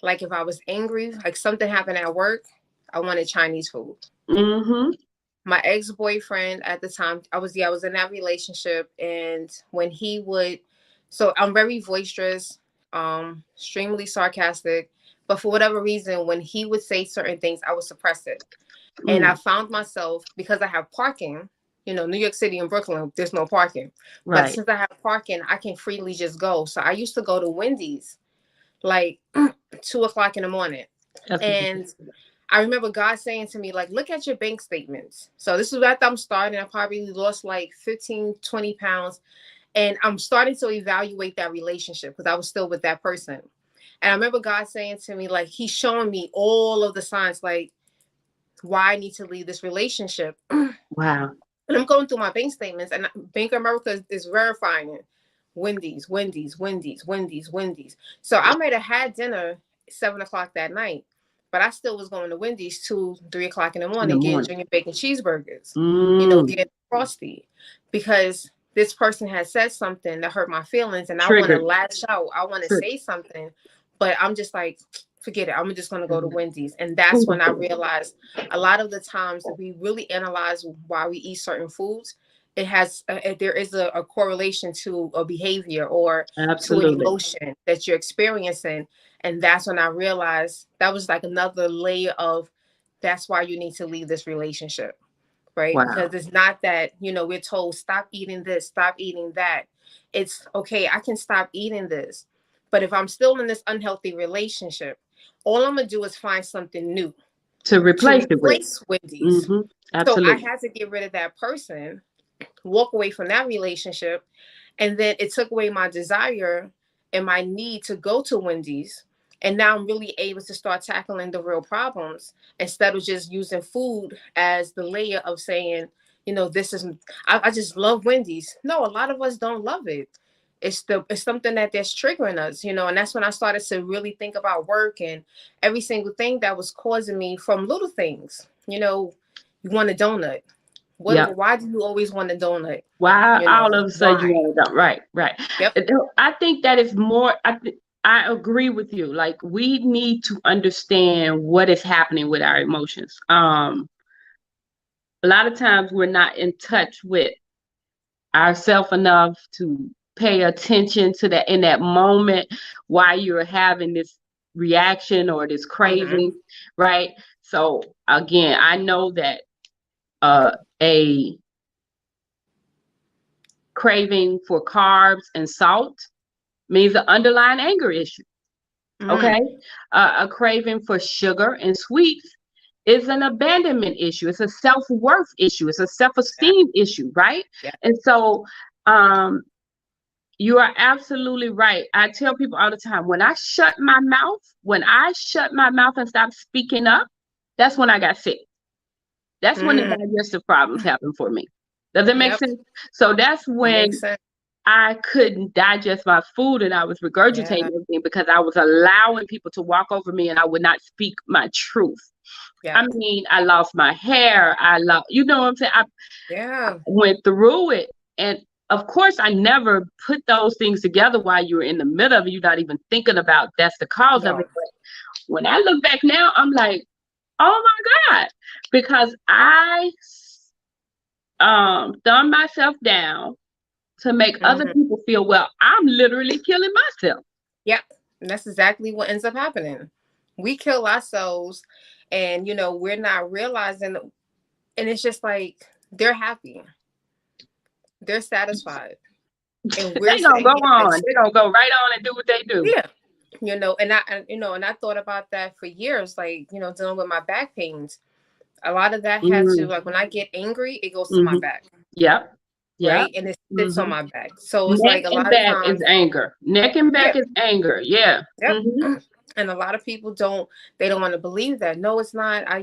like, if I was angry, like something happened at work, I wanted Chinese food. Mm-hmm. My ex-boyfriend at the time, I was in that relationship, and when he would, so I'm very boisterous, extremely sarcastic, but for whatever reason, when he would say certain things, I would suppress it. And I Mm. found myself, because I have parking, New York City and Brooklyn, there's no parking. But Right. since I have parking, I can freely just go. So I used to go to Wendy's like 2 o'clock in the morning. That's what you And I remember God saying to me, like, look at your bank statements. So this is after I'm starting. I probably lost like 15, 20 pounds. And I'm starting to evaluate that relationship because I was still with that person. And I remember God saying to me, like, he's showing me all of the signs, like, why I need to leave this relationship. wow. And I'm going through my bank statements, and Bank of America is verifying it. Wendy's, Wendy's, Wendy's, Wendy's, Wendy's. So I might have had dinner 7 o'clock that night, but I still was going to Wendy's 2, 3 o'clock in the In the morning, getting morning. junior bacon cheeseburgers, Mm. getting frosty, because this person had said something that hurt my feelings, and I want to Triggered. lash out. I want to Triggered. say something, but I'm just like, forget it. I'm just going to go to Mhm. Wendy's, and that's when I realized a lot of the times if we really analyze why we eat certain foods, it has there is a correlation to a behavior or to an Absolutely. emotion that you're experiencing. And that's when I realized that was like another layer of, that's why you need to leave this relationship, right? Wow. Because it's not that, we're told stop eating this, stop eating that. It's okay, I can stop eating this, but if I'm still in this unhealthy relationship, all I'm gonna do is find something new To to replace it with. replace Wendy's. Mm-hmm. So I Absolutely. had to get rid of that person, walk away from that relationship, and then it took away my desire and my need to go to Wendy's. And now I'm really able to start tackling the real problems instead of just using food as the layer of saying, this is, I just love Wendy's. No, a lot of us don't love it. It's something that's triggering us, and that's when I started to really think about work and every single thing that was causing me from little things. You want a donut. Yep. Why do you always want a donut? Why all of a sudden you Why? want to dump? Right, right. Yep. I think that is more. I agree with you. Like we need to understand what is happening with our emotions. A lot of times we're not in touch with ourselves enough to pay attention to that in that moment why you're having this reaction or this Mm-hmm. craving, right? So again, I know that a craving for carbs and salt means an underlying anger issue. Mm. Okay. A craving for sugar and sweets is an abandonment issue. It's a self-worth issue. It's a Yeah. self-esteem issue, right? Yeah. And so um, you are absolutely right. I tell people all the time, when I shut my mouth and stop speaking up, that's when I got sick. That's when the Mm. digestive problems happen for me. Does it make Yep. sense? So that's It makes when sense. I couldn't digest my food and I was regurgitating Yeah. everything because I was allowing people to walk over me and I would not speak my truth. Yeah. I mean, I lost my hair. You know what I'm saying? I Yeah. went through it. And of course, I never put those things together while you were in the middle of it. You're not even thinking about that's the cause of it. No. But when I look back now, I'm like, oh my God, because I thumb myself down to make other Hmm. people feel well. I'm literally killing myself. Yep. And that's exactly what ends up happening. We kill ourselves, and we're not realizing, and it's just like they're happy, they're satisfied, and we're They gonna go sitting here on. They gonna go right on and do what they do. yeah. And I thought about that for years, like, dealing with my back pains. A lot of that had to, Mm, like, when I get angry, it goes to my hmm. back, Yep. Yep. right? And it sits on Hmm. my back. So it's Neck like a and lot of back is times, anger. Neck and yeah, back is anger. Yeah. yep. Hmm. And a lot of people they don't want to believe that. No, it's not. I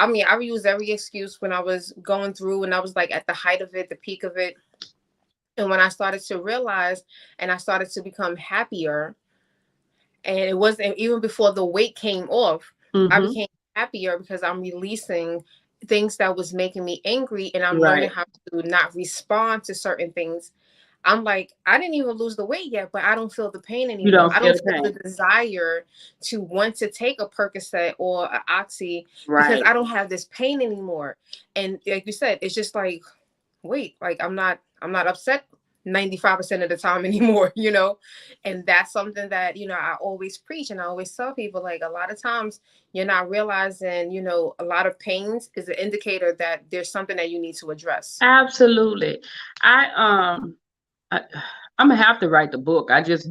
mean, I use every excuse when I was going through and I was like at the height of it, the peak of it. And when I started to realize and I started to become happier, and it wasn't even before the weight came off, I Mm-hmm. became happier because I'm releasing things that was making me angry, and I'm learning Right. how to not respond to certain things. I'm like, I didn't even lose the weight yet, but I don't feel the pain You anymore. don't I feel don't the feel the pain. desire to want to take a Percocet or an Oxy because Right. I don't have this pain anymore. And like you said, it's just like, wait, like I'm not upset 95% of the time anymore, And that's something that, I always preach and I always tell people, like, a lot of times you're not realizing, a lot of pains is an indicator that there's something that you need to address. Absolutely. I I, I'm gonna have to write the book. I just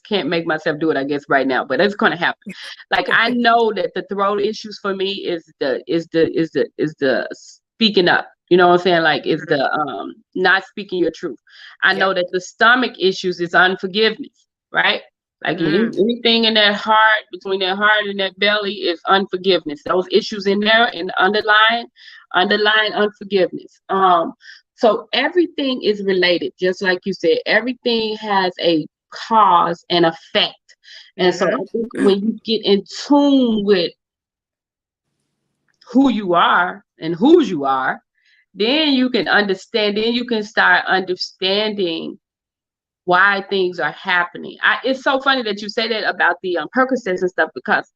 can't make myself do it, I guess, right now, but it's gonna happen. Like, I know that the throat issues for me is the speaking up. You know what I'm saying? Like, is the not speaking your truth. I know Yep. that the stomach issues is unforgiveness, right? Like, Mm, anything in that heart, between that heart and that belly, is unforgiveness. Those issues in there, and underlying unforgiveness. So everything is related, just like you said. Everything has a cause and effect. And so I think mm-hmm. when you get in tune with who you are and whose you are, then you can understand, then you can start understanding why things are happening. It's so funny that you say that about the Percocets and stuff, because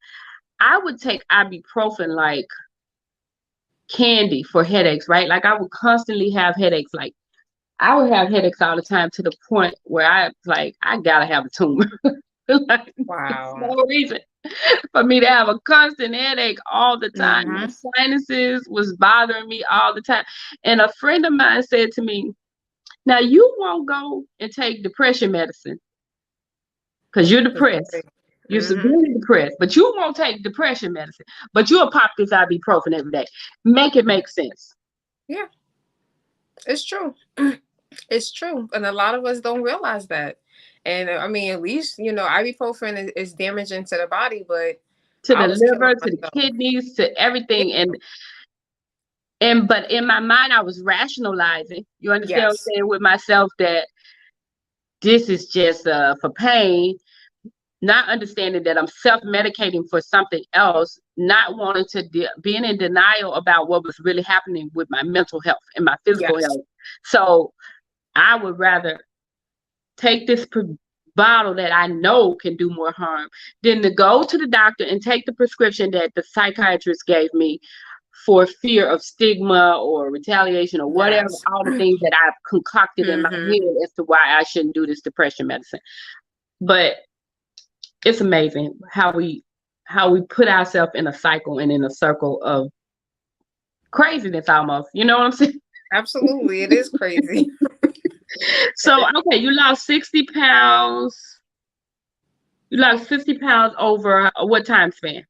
I would take ibuprofen like candy for headaches, right? Like, I would constantly have headaches. Like, I would have headaches all the time, to the point where I was like, I gotta have a tumor. Like, it's Wow. no reason for me to have a constant headache all the time. My Mm-hmm. sinuses was bothering me all the time. And a friend of mine said to me, now you won't go and take depression medicine because you're depressed. You're Mm-hmm. severely depressed, but you won't take depression medicine. But you'll pop this ibuprofen every day. Make it make sense. Yeah, it's true. It's true, and a lot of us don't realize that. And I mean, at least ibuprofen is damaging to the body, but To I the was killing liver, to the myself. kidneys, to Yeah. everything. And but in my mind, I was rationalizing. You understand what Yes. I'm saying, with myself, that this is just for pain, not understanding that I'm self-medicating for something else, not wanting to being in denial about what was really happening with my mental health and my physical Yes. health. So I would rather take this bottle that I know can do more harm than to go to the doctor and take the prescription that the psychiatrist gave me for fear of stigma or retaliation or whatever, Yes. all the things that I've concocted in my Mm-hmm. head as to why I shouldn't do this depression medicine. But it's amazing how we put ourselves in a cycle and in a circle of craziness almost. You know what I'm saying? Absolutely, it is crazy. So okay, you lost 60 pounds. You lost 50 pounds over what time span?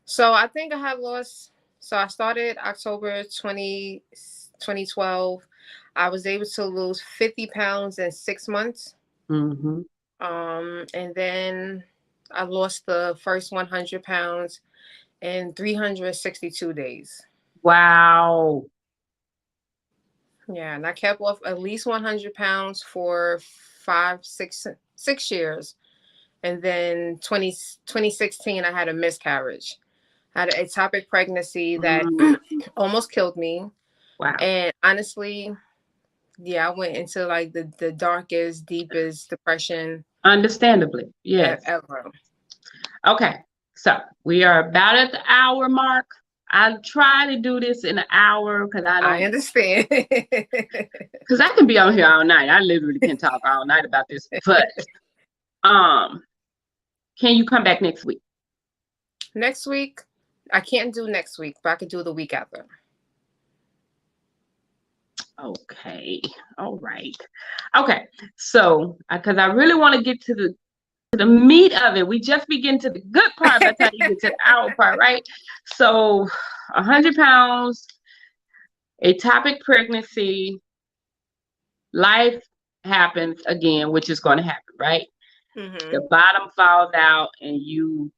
So I think I have lost. So I started October 2012. I was able to lose 50 pounds in 6 months. Mm-hmm. And then I lost the first 100 pounds in 362 days. Wow. Yeah, and I kept off at least 100 pounds for 6 years. And then 2016, I had a miscarriage. I had an ectopic pregnancy that Mm, almost killed me. wow. And honestly, yeah, I went into like the darkest, deepest depression Understandably, yes. ever. Okay, so we are about at the hour mark. I try to do this in an hour because I understand. I can be on here all night. I literally can talk all night about this. But um, can you come back next week? Next week, I can't do next week, but I could do the week after. Okay, all right. Okay, so because I really want to get to the meat of it. We just begin to the good part by the time you get to the hour part, right? So, 100 pounds, ectopic pregnancy, life happens again, which is going to happen, right? Hmm. The bottom falls out and you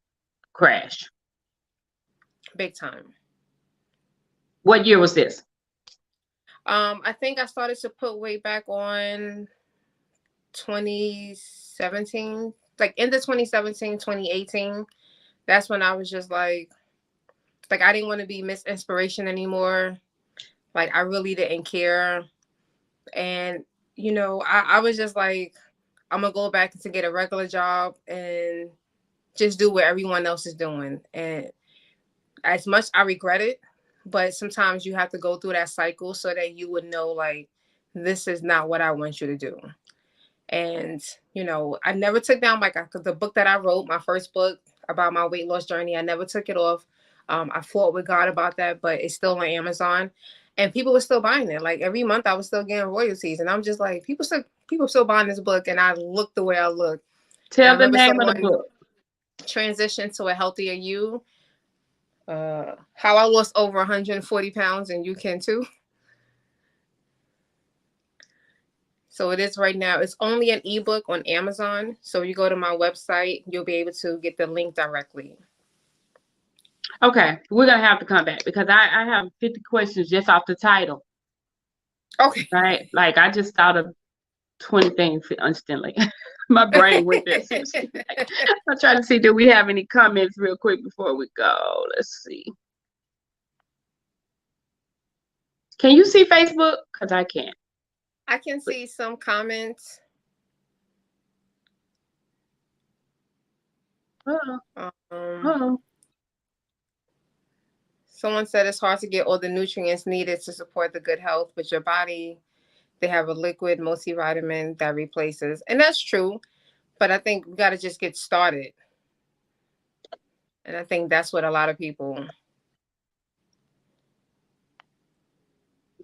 crash. Big time. What year was this? I think I started to put weight back on 2017, like in the 2017, 2018. That's when I was just like I didn't want to be Miss Inspiration anymore. Like I really didn't care. And, I was just like, I'm gonna go back to get a regular job and just do what everyone else is doing. And as much I regret it, but sometimes you have to go through that cycle so that you would know like this is not what I want you to do. And I never took down like the book that I wrote, my first book about my weight loss journey. I never took it off. I fought with God about that, but it's still on Amazon, and people were still buying it. Like every month, I was still getting royalties, and I'm just like, people still buying this book, and I look the way I look. And I Tell the remember name of the someone book. transitioned to a healthier you. How I lost over 140 pounds, and you can too. So it is right now. It's only an ebook on Amazon. So you go to my website, you'll be able to get the link directly. Okay, we're gonna have to come back because I have 50 questions just off the title. Okay. Right? Like I just thought of 20 things instantly. My brain went there. Seriously. I'm trying to see, do we have any comments real quick before we go? Let's see. Can you see Facebook? Because I can't. I can see some comments. Oh. Someone said it's hard to get all the nutrients needed to support the good health, but your body, they have a liquid multivitamin that replaces. And that's true. But I think we got to just get started. And I think that's what a lot of people.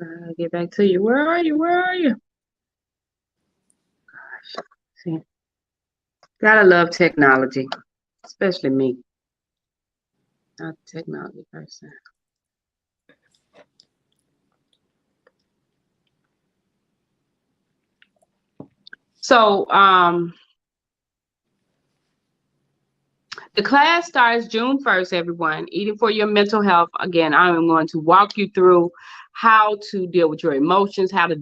I'll get back to you. Where are you? Where are you? Gosh. See. Gotta love technology, especially me. Not a technology person. So, the class starts June 1st, everyone. Eating for your mental health. Again, I am going to walk you through how to deal with your emotions, how to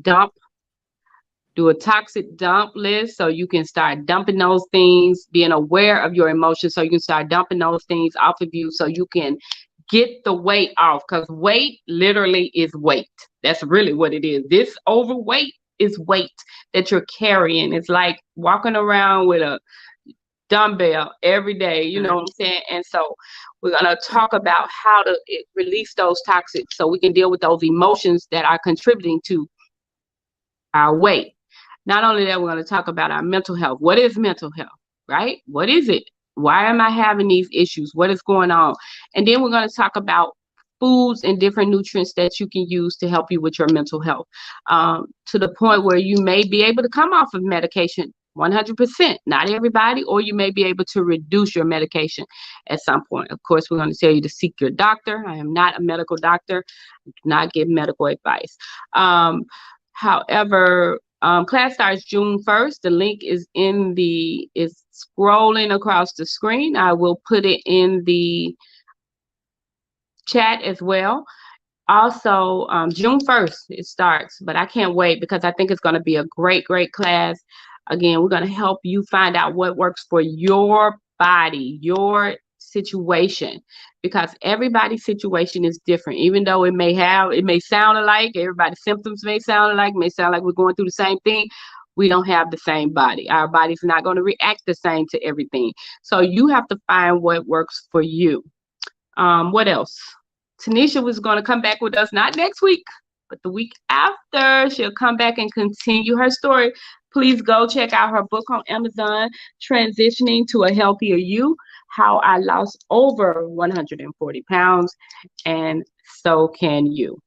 do a toxic dump list so you can start dumping those things, being aware of your emotions so you can start dumping those things off of you so you can get the weight off, because weight literally is weight. That's really what it is. This overweight is weight that you're carrying. It's like walking around with a dumbbell every day, you know what I'm saying? And so we're going to talk about how to release those toxics so we can deal with those emotions that are contributing to our weight. Not only that, we're going to talk about our mental health. What is mental health, right? What is it? Why am I having these issues? What is going on? And then we're going to talk about foods and different nutrients that you can use to help you with your mental health, to the point where you may be able to come off of medication 100%. Not everybody, or you may be able to reduce your medication at some point. Of course, we're going to tell you to seek your doctor. I am not a medical doctor. I do not give medical advice. However, class starts June 1st. The link is scrolling across the screen. I will put it in the chat as well. Also, June 1st it starts, but I can't wait because I think it's going to be a great, great class. Again, we're going to help you find out what works for your body, your situation, because everybody's situation is different. Even though it may sound alike, everybody's symptoms may sound alike, may sound like we're going through the same thing. We don't have the same body. Our body's not going to react the same to everything. So you have to find what works for you. What else? Tanisha was going to come back with us, not next week, but the week after. She'll come back and continue her story. Please go check out her book on Amazon, Transitioning to a Healthier You, How I Lost Over 140 Pounds, and So Can You.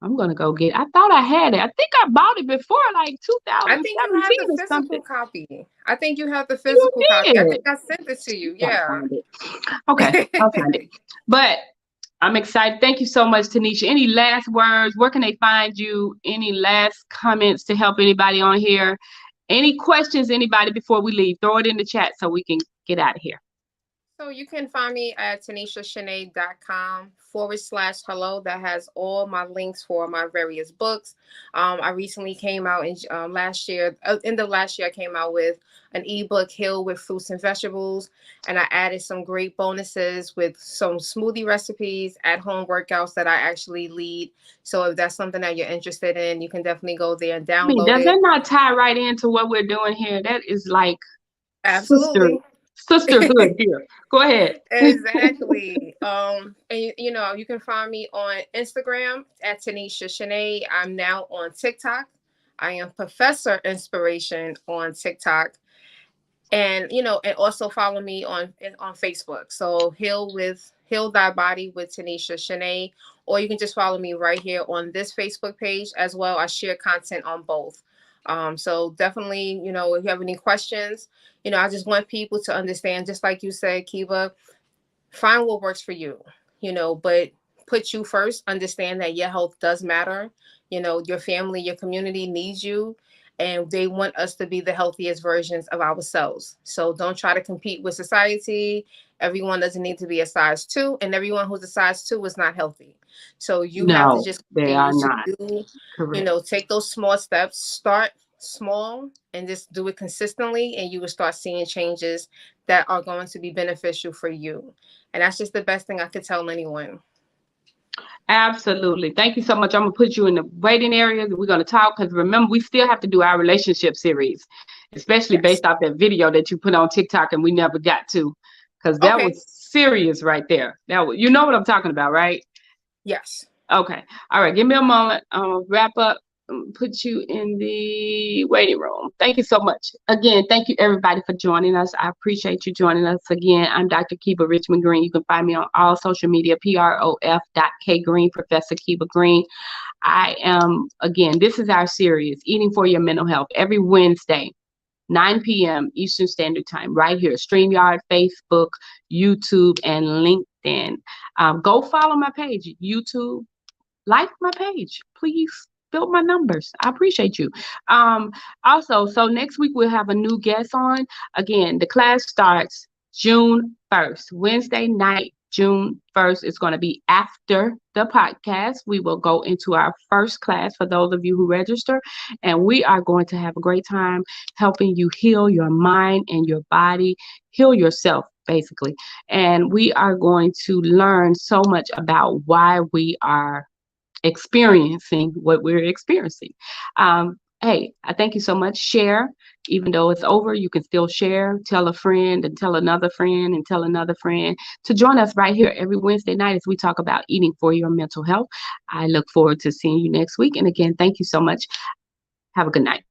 I'm going to go get it. I thought I had it. I think I bought it before, like I think you have 2017 the or physical something. copy. I think you have the You physical copy. I did. think I sent it to you. Gotta Yeah. find it. Okay, I'll find it. But I'm excited. Thank you so much, Tanisha. Any last words? Where can they find you? Any last comments to help anybody on here? Any questions, anybody, before we leave? Throw it in the chat so we can get out of here. So you can find me at tanishashanae.com/hello. That has all my links for my various books. I recently came out in last year, end of last year, I came out with an ebook, Heal with Fruits and Vegetables. And I added some great bonuses with some smoothie recipes, at home workouts that I actually lead. So if that's something that you're interested in, you can definitely go there and I mean, download does that it. not tie right into what we're doing here? That is like sister Absolutely. sisterhood here. Go ahead. Exactly. And you can find me on Instagram at Tanisha Shanae. I'm now on TikTok. I am Professor Inspiration on TikTok. And and also follow me on Facebook. So Heal Thy Body with Tanisha Shanae. Or you can just follow me right here on this Facebook page as well. I share content on both. So definitely, if you have any questions, I just want people to understand, just like you said, Kiva, find what works for you, but put you first. Understand that your health does matter. Your family, your community needs you, and they want us to be the healthiest versions of ourselves. So don't try to compete with society. Everyone doesn't need to be a size 2, and everyone who's a size 2 is not healthy. So you have to No, just they continue are to not. do, Correct. take those small steps. Start small and just do it consistently, and you will start seeing changes that are going to be beneficial for you. And that's just the best thing I could tell anyone. Absolutely. Thank you so much. I'm gonna put you in the waiting area. We're gonna talk because remember, we still have to do our relationship series, especially Yes. based off that video that you put on TikTok and we never got to, because that Okay. was serious right there. That was, you know what I'm talking about, right? Yes. Okay. All right. Give me a moment. Wrap up. Put you in the waiting room. Thank you so much. Again, thank you everybody for joining us. I appreciate you joining us again. I'm Dr. Kiba Richmond Green. You can find me on all social media, prof.kgreen, Professor Kiba Green. I am, again, this is our series, Eating for Your Mental Health, every Wednesday, 9 p.m. Eastern Standard Time, right here, StreamYard, Facebook, YouTube, and LinkedIn. Go follow my page, YouTube, like my page, please. Build my numbers. I appreciate you. Um, Also, so next week we'll have a new guest on. Again, the class starts June 1st, Wednesday night, June 1st. It's going to be after the podcast. We will go into our first class for those of you who register, and we are going to have a great time helping you heal your mind and your body, heal yourself, basically. And we are going to learn so much about why we are experiencing what we're experiencing. Hey, I thank you so much. Share, even though it's over, you can still share. Tell a friend and tell another friend and tell another friend to join us right here every Wednesday night as we talk about eating for your mental health. I look forward to seeing you next week. And again, thank you so much. Have a good night.